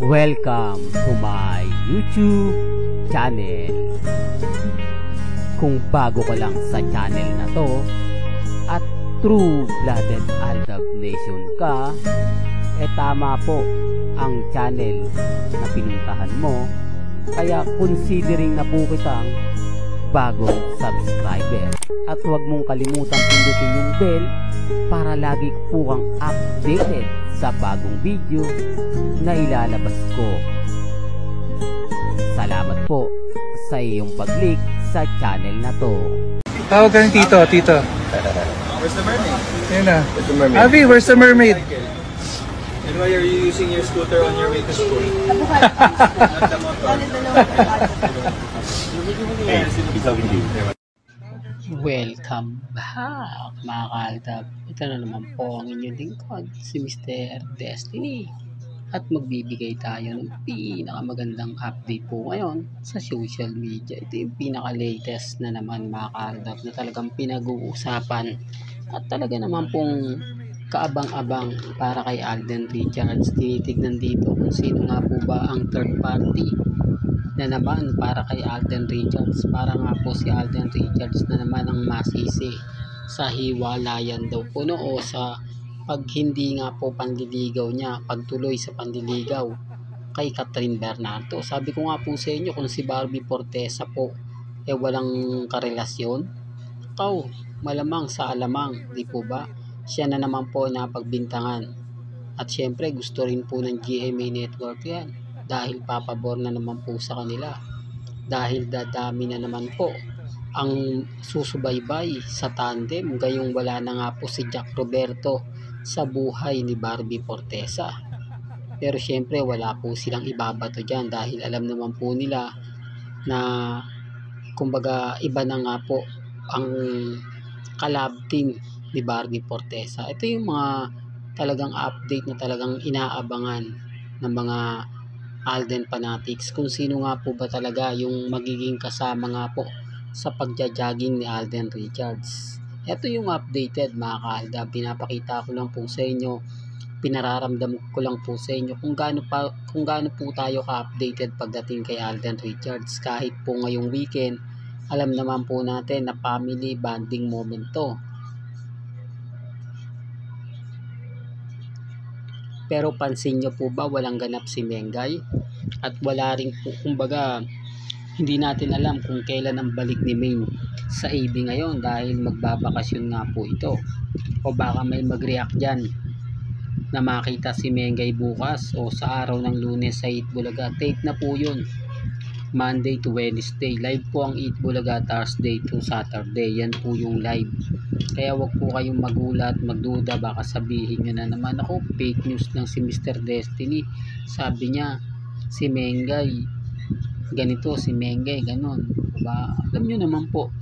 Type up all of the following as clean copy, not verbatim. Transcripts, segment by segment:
Welcome to my YouTube channel. Kung bago ka lang sa channel na to at true-blooded Aldab Nation ka, tama po ang channel na pinuntahan mo. Kaya considering na po kitang bagong subscriber. At huwag mong kalimutan pindutin yung bell para lagi po kang updated sa bagong video na ilalabas ko. Salamat po sa iyong pag-click sa channel na to. Tawag ka ng tito. Where's the mermaid? Yun na. Where's the mermaid? Avi, where's the mermaid? And why are you using your scooter on your way to school? Not the motor. Welcome back mga kaaldab. Ito na naman po ang inyong lingkod, si Mr. Destiny. At magbibigay tayo ng pinakamagandang update po ngayon sa social media. Ito yung pinaka-latest na naman mga kaaldab na talagang pinag-uusapan. At talaga naman pong kaabang-abang para kay Alden Richards. Tinitignan dito kung sino nga po ba ang third party na naman para kay Alden Richards. Para nga po si Alden Richards na naman ang masisi sa hiwalayan daw po o sa pag hindi nga po panliligaw niya, pagtuloy sa panliligaw kay Catherine Bernardo. Sabi ko nga po sa inyo, kung si Barbie Fortesa po walang karelasyon, malamang sa alamang, di po ba? Siya na naman po na pagbintangan. At syempre gusto rin po ng GMA Network yan dahil papabor na naman po sa kanila, dahil dadami na naman po ang susubaybay sa tandem, gayong wala na nga po si Jack Roberto sa buhay ni Barbie Fortesa. Pero syempre wala po silang ibabato dyan dahil alam naman po nila na kumbaga iba na nga po ang collab team ni Barbie Fortesa. Ito yung mga talagang update na talagang inaabangan ng mga Alden fanatics, kung sino nga po ba talaga yung magiging kasama nga po sa pagja-jogging ni Alden Richards. Ito yung updated mga kaaldab, pinapakita ko lang po sa inyo, pinararamdam ko lang po sa inyo kung gaano po tayo ka-updated pagdating kay Alden Richards. Kahit po ngayong weekend, alam naman po natin na family bonding moment to. Pero pansin nyo po ba, walang ganap si Mengay? At wala rin po, kumbaga, hindi natin alam kung kailan ang balik ni Maine sa AB ngayon dahil magbabakasyon nga po ito. O baka may mag-react dyan na makita si Mengay bukas o sa araw ng Lunes sa Eat Bulaga. Tape na po yun. Monday to Wednesday. Live po ang Eat Bulaga, Thursday to Saturday. Yan po yung live. Kaya wag po kayong magulat, magduda, baka sabihin nyo na naman, ako fake news lang si Mr. Destiny. Sabi niya, si Mengay, ganito, si Mengay, ganon. Diba? Alam nyo naman po,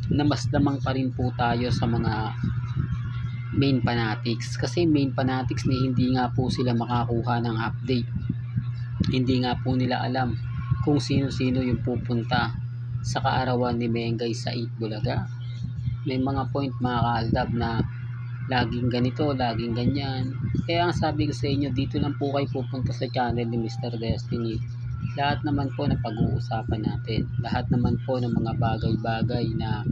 na mas lamang pa rin po tayo sa mga main fanatics. Kasi main fanatics ni hindi nga po sila makakuha ng update. Hindi nga po nila alam kung sino-sino yung pupunta sa kaarawan ni Mengay sa Eat Bulaga. May mga point mga kaaldab na laging ganito, laging ganyan. Kaya ang sabi ko sa inyo, dito lang po kayo pupunta sa channel ni Mr. Destiny. Lahat naman po na pag-uusapan natin. Lahat naman po ng mga bagay-bagay na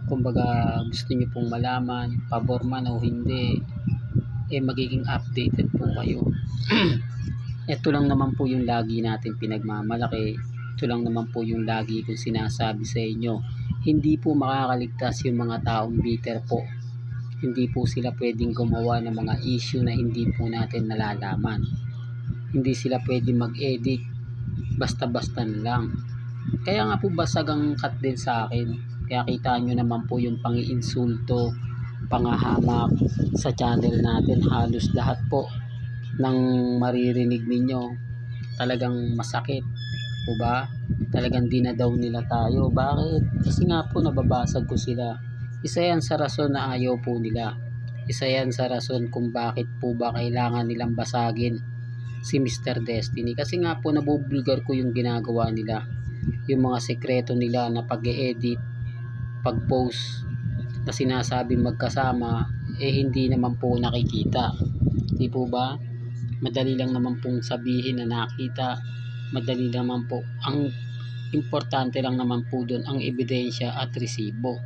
kumbaga gusto niyo pong malaman, pabor man o hindi, magiging updated po kayo. Ito lang naman po yung lagi natin pinagmamalaki. Ito lang naman po yung lagi kong sinasabi sa inyo. Hindi po makakaligtas yung mga taong bitter po. Hindi po sila pwedeng gumawa ng mga issue na hindi po natin nalalaman. Hindi sila pwedeng mag-edit basta-basta lang. Kaya nga po basag ang cut din sa akin. Kaya kita nyo naman po yung pang-iinsulto, pangahamak sa channel natin. Halos lahat po ng maririnig ninyo talagang masakit po ba? Talagang dinadaw nila tayo. Bakit? Kasi nga po nababasag ko sila. Isa yan sa rason na ayaw po nila. Isa yan sa rason kung bakit po ba kailangan nilang basagin si Mr. Destiny. Kasi nga po nabubulgar ko yung ginagawa nila. Yung mga sekreto nila na pag-e-edit, pag-post na sinasabi magkasama, hindi naman po nakikita. Di po ba? Madali lang naman pong sabihin na nakita, madali naman po. Ang importante lang naman po doon ang ebidensya at resibo.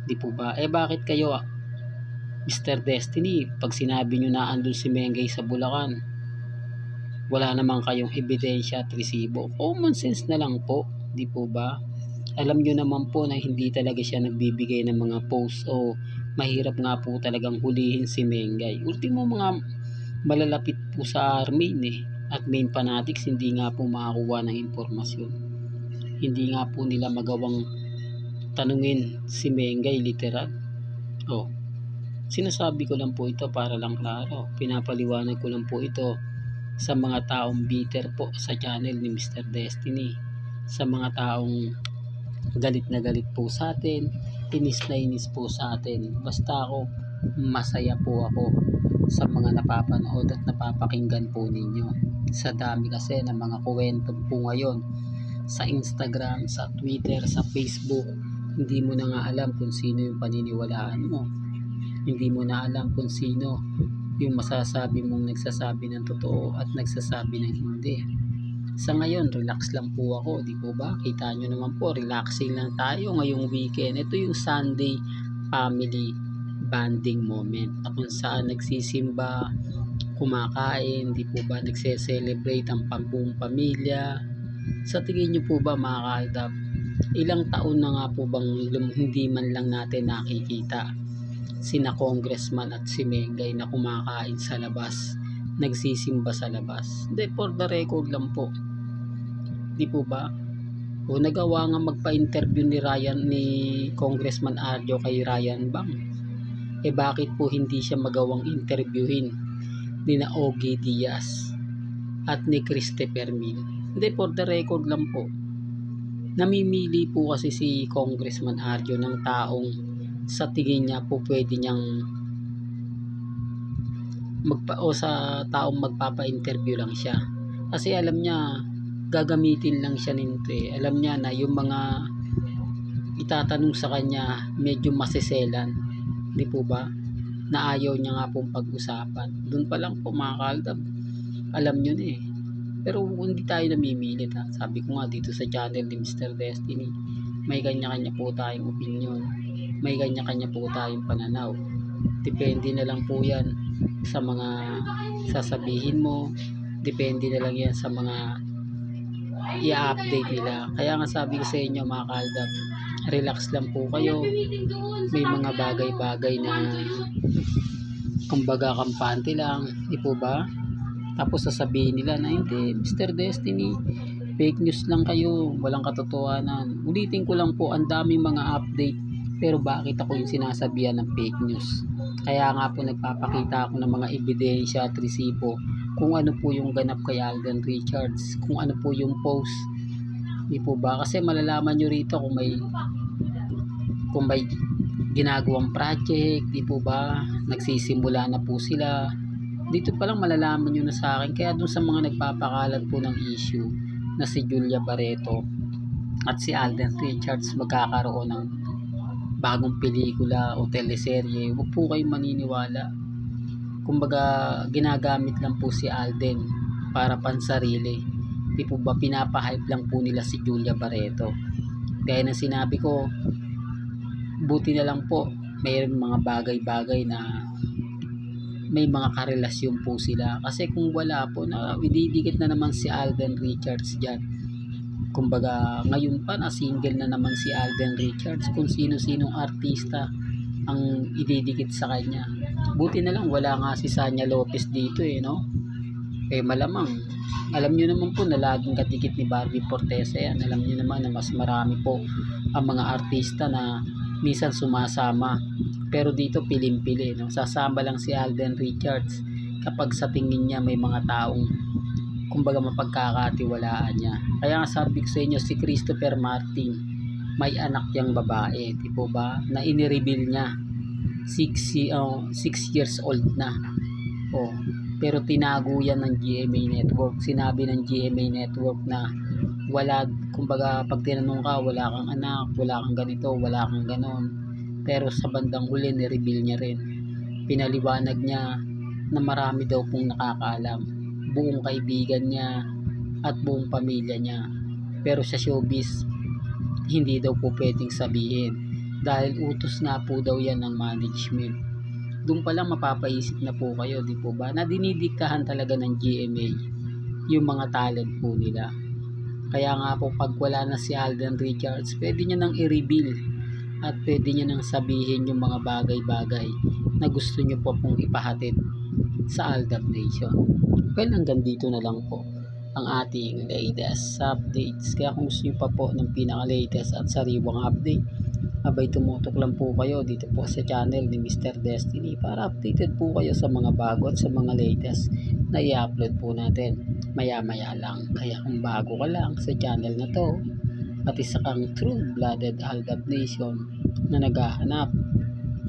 Di po ba? Bakit kayo, Mr. Destiny, pag sinabi nyo na andun si Mengay sa Bulacan, wala naman kayong ebidensya at resibo? Common sense na lang po, di po ba? Alam nyo naman po na hindi talaga siya nagbibigay ng mga post o mahirap nga po talagang hulihin si Mengay. Ultimo mga malalapit po sa main at main fanatics hindi nga po makakuha ng impormasyon. Hindi nga po nila magawang tanungin si Mengay literal. Sinasabi ko lang po ito para lang klaro. Pinapaliwanag ko lang po ito sa mga taong bitter po sa channel ni Mr. Destiny. Sa mga taong galit na galit po sa atin, inis na inis po sa atin. Basta ako, masaya po ako sa mga napapanood at napapakinggan po ninyo. Sa dami kasi ng mga kwento po ngayon sa Instagram, sa Twitter, sa Facebook, hindi mo na nga alam kung sino yung paniniwalaan mo. Hindi mo na alam kung sino yung masasabi mong nagsasabi ng totoo at nagsasabi ng hindi. Sa ngayon, relax lang po ako, di po ba? Kita nyo naman po, relaxing lang tayo ngayong weekend. Ito yung Sunday family bonding moment na kung saan nagsisimba, kumakain, di po ba? Nagse-celebrate ang buong pamilya. Sa tingin nyo po ba mga kaaldab, ilang taon na nga po bang hindi man lang natin nakikita sina Congressman at si Mengay na kumakain sa labas, nagsisimba sa labas? Hindi, for the record lang po, di po ba? O nagawa nga magpa-interview ni Congressman Arjo kay Ryan Bang. Bakit po hindi siya magawang interviewin ni na Ogie Diaz at ni Christopher Min? Hindi, for the record lang po, namimili po kasi si Congressman Arjo ng taong sa tingin niya po pwede niyang sa taong magpapa-interview lang siya. Kasi alam niya gagamitin lang siya nito Alam niya na yung mga itatanong sa kanya medyo masiselan, di po ba? Na ayaw niya nga pong pag-usapan. Doon pa lang po mga kaaldab, alam niyo na Pero hindi tayo namimilit Sabi ko nga dito sa channel ni Mr. Destiny, may kanya-kanya po tayong opinion, may kanya-kanya po tayong pananaw. Depende na lang po yan sa mga sasabihin mo, depende na lang yan sa mga i-update nila. Kaya nga sabi ko sa inyo mga kaaldab, relax lang po kayo. May mga bagay-bagay na kumbaga kampante lang, di po ba? Tapos sasabihin nila na hindi, Mr. Destiny, fake news lang kayo, walang katotohanan. Ulitin ko lang po, ang daming mga update, pero bakit ako yung sinasabihan ng fake news? Kaya nga po nagpapakita ako ng mga ebidensya at resibo kung ano po yung ganap kay Alden Richards, kung ano po yung post, di po ba? Kasi malalaman nyo rito kung may ginagawang project, di po ba? Nagsisimula na po sila. Dito pa lang malalaman nyo na sa akin. Kaya dun sa mga nagpapakalat po ng issue na si Julia Barreto at si Alden Richards magkakaroon ng bagong pelikula o teleserye, huwag po kayong maniniwala. Kumbaga ginagamit lang po si Alden para pansarili. Di po ba pinapahype lang po nila si Julia Barreto? Gaya ng sinabi ko, buti na lang po mayroon mga bagay-bagay na may mga karelasyon po sila. Kasi kung wala po, na ididikit na naman si Alden Richards dyan. Kumbaga ngayon pa na single na naman si Alden Richards, kung sino-sinong artista ang ididikit sa kanya. Buti na lang wala nga si Sanya Lopez dito no? Malamang alam nyo naman po na laging kadikit ni Barbie Fortesa yan. Alam nyo naman na mas marami po ang mga artista na minsan sumasama, pero dito pilim-pili no? Sasama lang si Alden Richards kapag sa tingin niya may mga taong kumbaga mapagkakatiwalaan niya. Kaya nga sabi ko sa inyo, si Christopher Martin may anak yang babae, di po ba, na inireveal niya 6 years old na. Pero tinago yan ng GMA Network. Sinabi ng GMA Network na wala, kumbaga pag tinanong ka, wala kang anak, wala kang ganito, wala kang ganon. Pero sa bandang huli, nireveal niya rin. Pinaliwanag niya na marami daw pong nakakaalam. buong kaibigan niya at buong pamilya niya. Pero sa showbiz, hindi daw po pwedeng sabihin dahil utos nga po daw yan ng management. Doon pa lang mapapaisip na po kayo, di po ba, na dinidiktahan talaga ng GMA yung mga talent po nila. Kaya nga po pag wala na si Alden Richards, pwede niya nang i-reveal at pwede niya nang sabihin yung mga bagay-bagay na gusto niyo po pong ipahatid sa Aldab Nation. Well, hanggang dito na lang po ang ating latest updates. Kaya kung gusto niyo pa po ng pinaka-latest at sariwang update, abay tumutok lang po kayo dito po sa channel ni Mr. Destiny para updated po kayo sa mga bago at sa mga latest na i-upload po natin maya-maya lang. Kaya kung bago ka lang sa channel na to at isa kang true-blooded Aldab Nation na naghahanap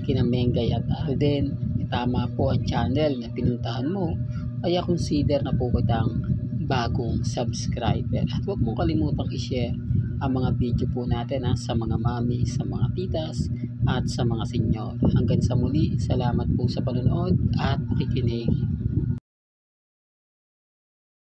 kina Mengay at Alden, tama po ang channel na pinuntahan mo, kaya consider na po kitang bagong subscriber. At huwag mong kalimutang i-share ang mga video po natin sa mga mami, sa mga titas at sa mga senyor. Hanggang sa muli, salamat po sa panonood at pakikinig.